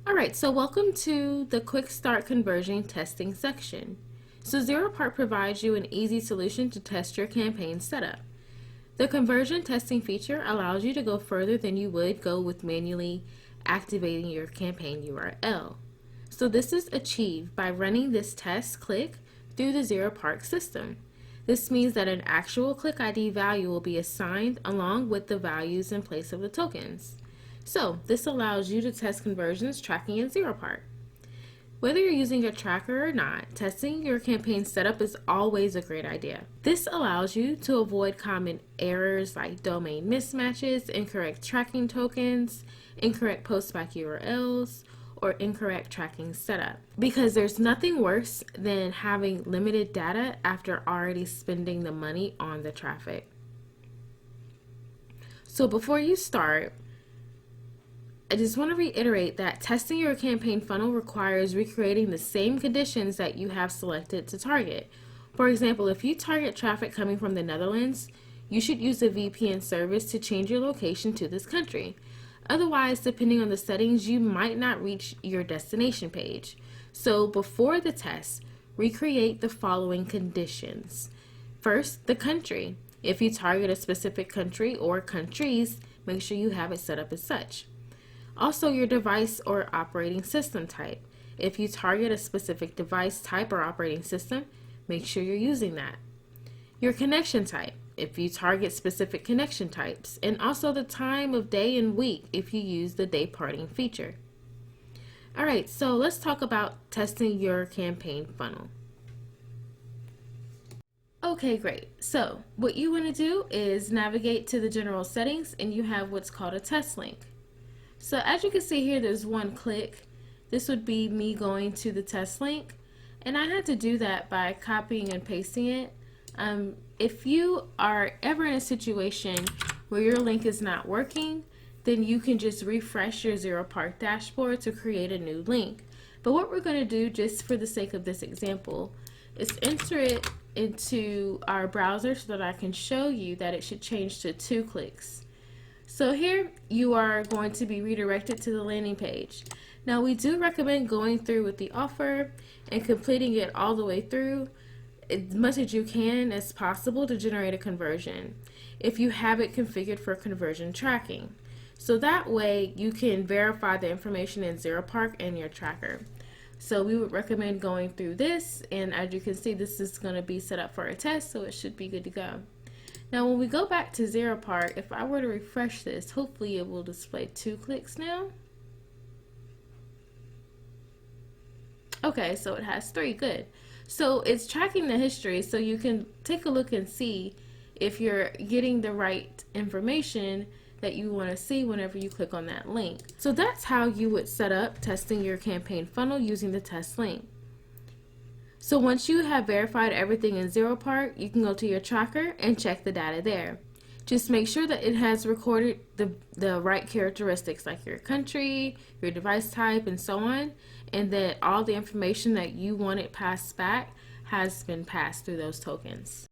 Alright, so welcome to the Quick Start Conversion Testing section. So Zeropark provides you an easy solution to test your campaign setup. The conversion testing feature allows you to go further than you would go with manually activating your campaign URL. So this is achieved by running this test click through the Zeropark system. This means that an actual click ID value will be assigned along with the values in place of the tokens. So this allows you to test conversions tracking in Zeropark. Whether you're using a tracker or not, testing your campaign setup is always a great idea. This allows you to avoid common errors like domain mismatches, incorrect tracking tokens, incorrect postback URLs, or incorrect tracking setup. Because there's nothing worse than having limited data after already spending the money on the traffic. So before you start, I just want to reiterate that testing your campaign funnel requires recreating the same conditions that you have selected to target. For example, if you target traffic coming from the Netherlands, you should use a VPN service to change your location to this country. Otherwise, depending on the settings, you might not reach your destination page. So before the test, recreate the following conditions. First, the country. If you target a specific country or countries, make sure you have it set up as such. Also, your device or operating system type. If you target a specific device type or operating system, make sure you're using that. Your connection type, if you target specific connection types, and also the time of day and week if you use the day parting feature. Alright, so let's talk about testing your campaign funnel. Okay, great. So what you want to do is navigate to the general settings and you have what's called a test link. So as you can see here, there's one click. This would be me going to the test link, and I had to do that by copying and pasting it. If you are ever in a situation where your link is not working, then you can just refresh your Zeropark dashboard to create a new link. But what we're going to do, just for the sake of this example, is enter it into our browser so that I can show you that it should change to 2 clicks. So here you are going to be redirected to the landing page. Now we do recommend going through with the offer and completing it all the way through as much as you can as possible to generate a conversion if you have it configured for conversion tracking. So that way you can verify the information in Zeropark and your tracker. So we would recommend going through this, and as you can see, this is going to be set up for a test, so it should be good to go. Now when we go back to Zeropark, if I were to refresh this, hopefully it will display 2 clicks now. Okay, so it has 3, good. So it's tracking the history, so you can take a look and see if you're getting the right information that you want to see whenever you click on that link. So that's how you would set up testing your campaign funnel using the test link. So once you have verified everything in Zeropark, you can go to your tracker and check the data there. Just make sure that it has recorded the right characteristics like your country, your device type, and so on, and that all the information that you wanted passed back has been passed through those tokens.